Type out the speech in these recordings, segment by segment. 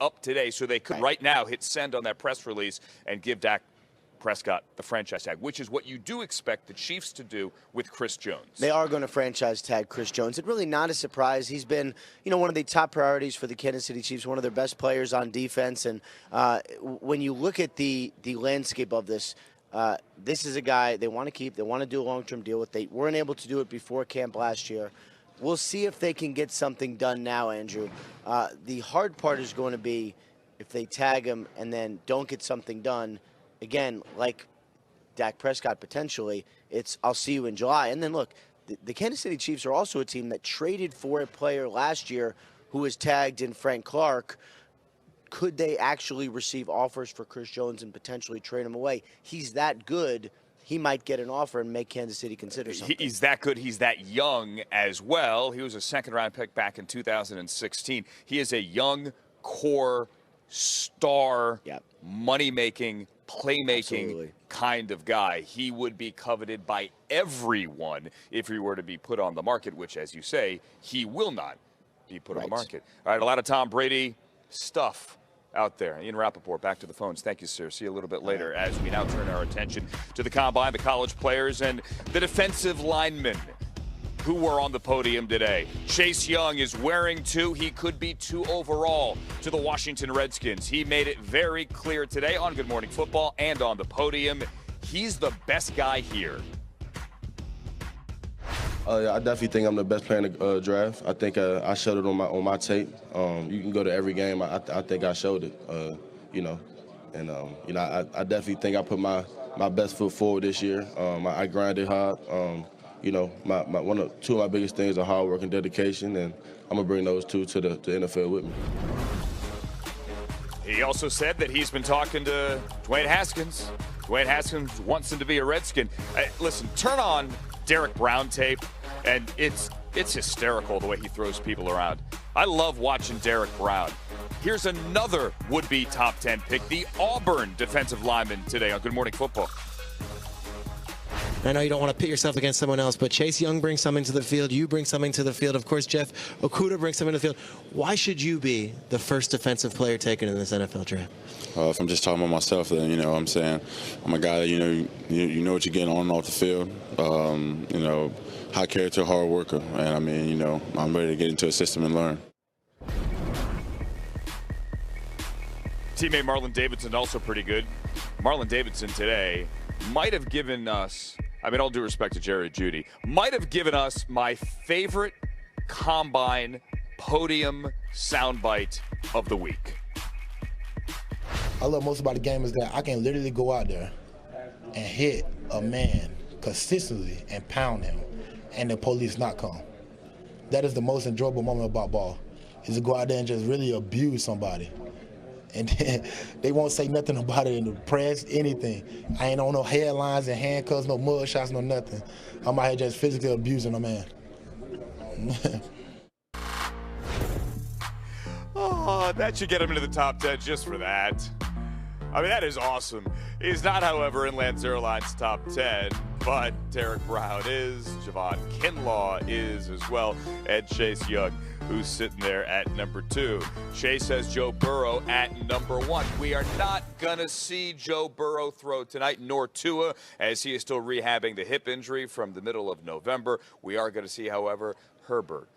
up today, so they could right now hit send on that press release and give Dak Prescott the franchise tag, which is what you do expect the Chiefs to do with Chris Jones. They are going to franchise tag Chris Jones. It's really not a surprise. He's been, one of the top priorities for the Kansas City Chiefs, one of their best players on defense. And when you look at the landscape of this, this is a guy they want to keep. They want to do a long-term deal with. They weren't able to do it before camp last year. We'll see if they can get something done now, Andrew. The hard part is going to be if they tag him and then don't get something done. Again, like Dak Prescott potentially, it's I'll see you in July. And then look, the Kansas City Chiefs are also a team that traded for a player last year who was tagged in Frank Clark. Could they actually receive offers for Chris Jones and potentially trade him away? He's that good. He might get an offer and make Kansas City consider something. He's that good. He's that young as well. He was a second-round pick back in 2016. He is a young core star, money-making, playmaking kind of guy. He would be coveted by everyone if he were to be put on the market, which, as you say, he will not be put on the market. All right, a lot of Tom Brady stuff out there. Ian Rapoport, back to the phones. Thank you, sir. See you a little bit later as we now turn our attention to the combine, the college players, and the defensive linemen who were on the podium today. Chase Young is wearing 2. He could be 2 overall to the Washington Redskins. He made it very clear today on Good Morning Football and on the podium. He's the best guy here. I definitely think I'm the best player in the draft. I think I showed it on my tape. You can go to every game. I think I showed it. I definitely think I put my best foot forward this year. I grinded hard. Two of my biggest things are hard work and dedication, and I'm gonna bring those 2 to the NFL with me. He also said that he's been talking to Dwayne Haskins. Dwayne Haskins wants him to be a Redskin. Listen, turn on Derek Brown tape, and it's hysterical the way he throws people around. I love watching Derek Brown. Here's another would-be top 10 pick, the Auburn defensive lineman today on Good Morning Football. I know you don't want to pit yourself against someone else, but Chase Young brings something to the field. You bring something to the field. Of course, Jeff Okudah brings something to the field. Why should you be the first defensive player taken in this NFL draft? If I'm just talking about myself, then, what I'm saying, I'm a guy that, you know what you're getting on and off the field. High character, hard worker. And, I'm ready to get into a system and learn. Teammate Marlon Davidson also pretty good. Marlon Davidson today might have given us, all due respect to Jerry Jeudy, might have given us my favorite combine podium soundbite of the week. I love most about the game is that I can literally go out there and hit a man consistently and pound him, and the police not come. That is the most enjoyable moment about ball, is to go out there and just really abuse somebody. And then they won't say nothing about it in the press, anything. I ain't on no headlines and handcuffs, no mug shots, no nothing. I'm out here just physically abusing a man. Oh, that should get him into the top 10 just for that. That is awesome. He's not, however, in Lance Zierlein's top 10, but Derek Brown is, Javon Kinlaw is as well, and Chase Young, who's sitting there at number 2. Chase has Joe Burrow at number 1. We are not going to see Joe Burrow throw tonight, nor Tua, as he is still rehabbing the hip injury from the middle of November. We are going to see, however, Herbert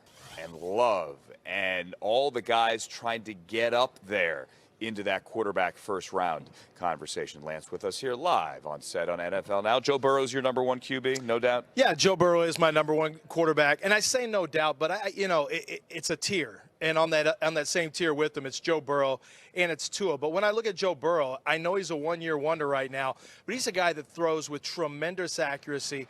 and Love and all the guys trying to get up there into that quarterback first round conversation. Lance with us here live on set on NFL Now. Joe Burrow's your number 1 QB, no doubt? Yeah, Joe Burrow is my number 1 quarterback. And I say no doubt, but it's a tier. And on that same tier with him, it's Joe Burrow and it's Tua. But when I look at Joe Burrow, I know he's a one-year wonder right now, but he's a guy that throws with tremendous accuracy.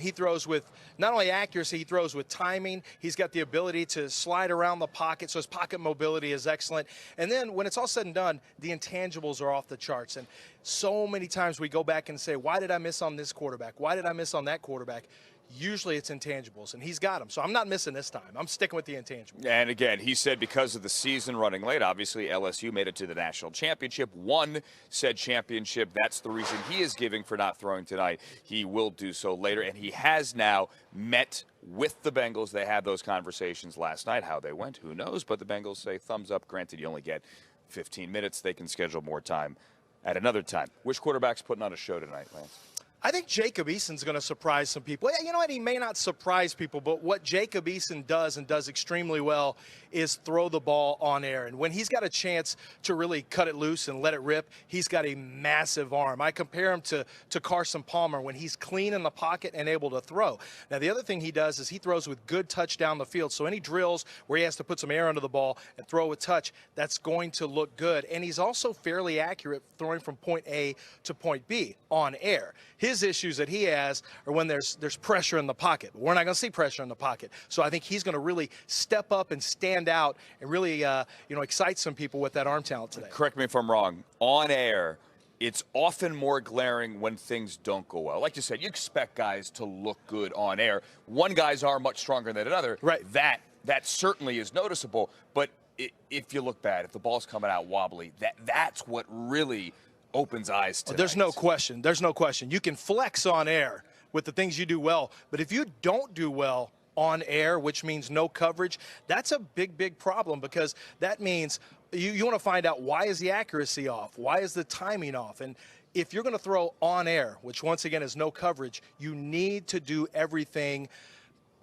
He throws with not only accuracy, he throws with timing. He's got the ability to slide around the pocket, so his pocket mobility is excellent. And then when it's all said and done, the intangibles are off the charts. And so many times we go back and say, why did I miss on this quarterback? Why did I miss on that quarterback? Usually it's intangibles, and he's got them. So I'm not missing this time. I'm sticking with the intangibles. And again, he said because of the season running late, obviously LSU made it to the national championship, won said championship. That's the reason he is giving for not throwing tonight. He will do so later, and he has now met with the Bengals. They had those conversations last night. How they went, who knows? But the Bengals say thumbs up. Granted, you only get 15 minutes. They can schedule more time at another time. Which quarterback's putting on a show tonight, Lance? I think Jacob Eason's going to surprise some people. You know what? He may not surprise people, but what Jacob Eason does and does extremely well is throw the ball on air. And when he's got a chance to really cut it loose and let it rip, he's got a massive arm. I compare him to Carson Palmer when he's clean in the pocket and able to throw. Now, the other thing he does is he throws with good touch down the field. So any drills where he has to put some air under the ball and throw with touch, that's going to look good. And he's also fairly accurate throwing from point A to point B on air. His issues that he has are when there's pressure in the pocket. We're not going to see pressure in the pocket. So I think he's going to really step up and stand out and really excite some people with that arm talent today. Correct me if I'm wrong. On air, it's often more glaring when things don't go well. Like you said, you expect guys to look good on air. One guy's arm much stronger than another. Right. That certainly is noticeable. But if you look bad, if the ball's coming out wobbly, that's what really opens eyes tonight. There's no question. There's no question. You can flex on air with the things you do well, but if you don't do well on air, which means no coverage, that's a big, big problem, because that means you want to find out, why is the accuracy off? Why is the timing off? And if you're going to throw on air, which once again is no coverage, you need to do everything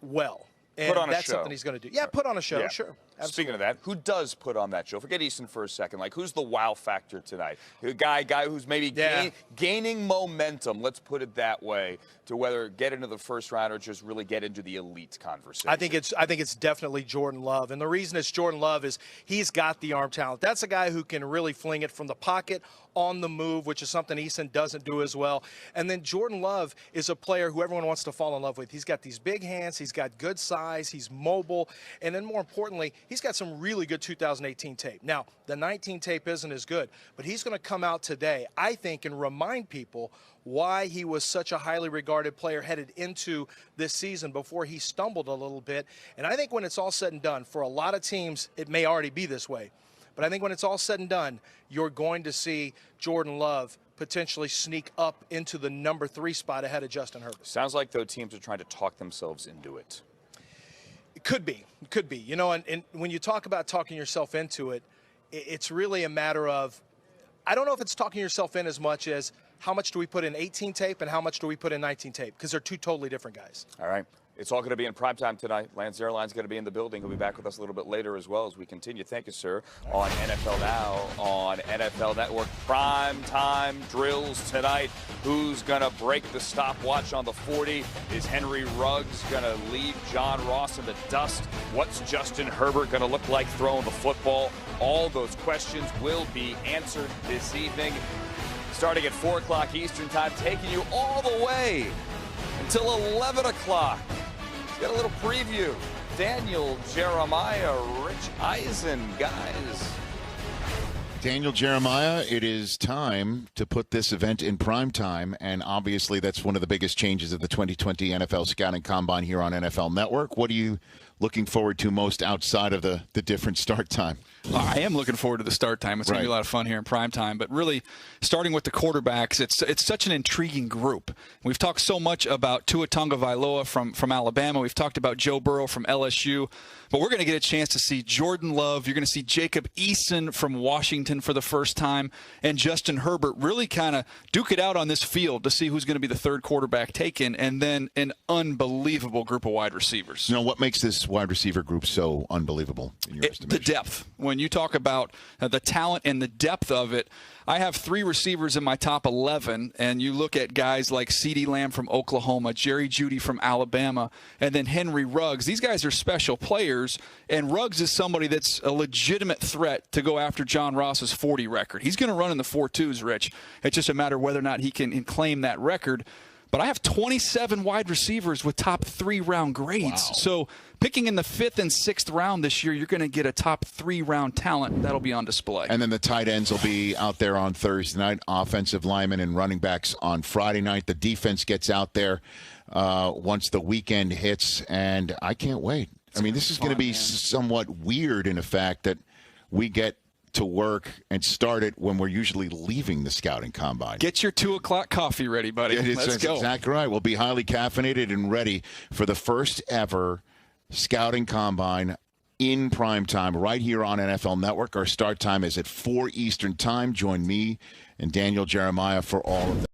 well. And put on that's a show. Something he's going to do. Yeah, put on a show, Yeah. sure. Absolutely. Speaking of that, who does put on that show? Forget Easton for a second. Like, who's the wow factor tonight? A guy who's maybe gaining momentum, let's put it that way, to whether get into the first round or just really get into the elite conversation. I think it's definitely Jordan Love. And the reason it's Jordan Love is he's got the arm talent. That's a guy who can really fling it from the pocket on the move, which is something Easton doesn't do as well. And then Jordan Love is a player who everyone wants to fall in love with. He's got these big hands. He's got good size. He's mobile. And then more importantly, he's got some really good 2018 tape. Now, the 19 tape isn't as good, but he's going to come out today, I think, and remind people why he was such a highly regarded player headed into this season before he stumbled a little bit. And I think when it's all said and done, for a lot of teams, it may already be this way. But I think when it's all said and done, you're going to see Jordan Love potentially sneak up into the number 3 spot ahead of Justin Herbert. Sounds like, though, teams are trying to talk themselves into it. It could be. It could be. You know, and when you talk about talking yourself into it, it's really a matter of, I don't know if it's talking yourself in as much as how much do we put in 18 tape and how much do we put in 19 tape, because they're two totally different guys. All right. It's all going to be in primetime tonight. Lance Zierlein's going to be in the building. He'll be back with us a little bit later as well as we continue. Thank you, sir. On NFL Now, on NFL Network. Primetime drills tonight. Who's going to break the stopwatch on the 40? Is Henry Ruggs going to leave John Ross in the dust? What's Justin Herbert going to look like throwing the football? All those questions will be answered this evening. Starting at 4 o'clock Eastern Time, taking you all the way until 11 o'clock. Got a little preview. Daniel Jeremiah, Rich Eisen, guys. Daniel Jeremiah, it is time to put this event in prime time, and obviously that's one of the biggest changes of the 2020 NFL Scouting Combine here on NFL Network. What are you looking forward to most outside of the different start time? I am looking forward to the start time. It's going to be a lot of fun here in prime time. But really, starting with the quarterbacks, it's such an intriguing group. We've talked so much about Tua Tagovailoa from Alabama. We've talked about Joe Burrow from LSU. But we're going to get a chance to see Jordan Love. You're going to see Jacob Eason from Washington for the first time. And Justin Herbert really kind of duke it out on this field to see who's going to be the third quarterback taken. And then an unbelievable group of wide receivers. You know, what makes this wide receiver group so unbelievable in your estimation? The depth. When you talk about the talent and the depth of it, I have 3 receivers in my top 11, and you look at guys like CeeDee Lamb from Oklahoma, Jerry Jeudy from Alabama, and then Henry Ruggs. These guys are special players, and Ruggs is somebody that's a legitimate threat to go after John Ross's 40 record. He's going to run in the 4.2s, Rich. It's just a matter whether or not he can claim that record. But I have 27 wide receivers with top 3 round grades. Wow. So picking in the 5th and 6th round this year, you're going to get a top 3 round talent that'll be on display. And then the tight ends will be out there on Thursday night, offensive linemen and running backs on Friday night. The defense gets out there once the weekend hits, and I can't wait. I mean, this is going to be somewhat weird in the fact that we get to work and start it when we're usually leaving the scouting combine. Get your 2 o'clock coffee ready, buddy. Let's go. Exactly right. We'll be highly caffeinated and ready for the first ever scouting combine in prime time right here on NFL Network. Our start time is at 4 Eastern Time. Join me and Daniel Jeremiah for all of that.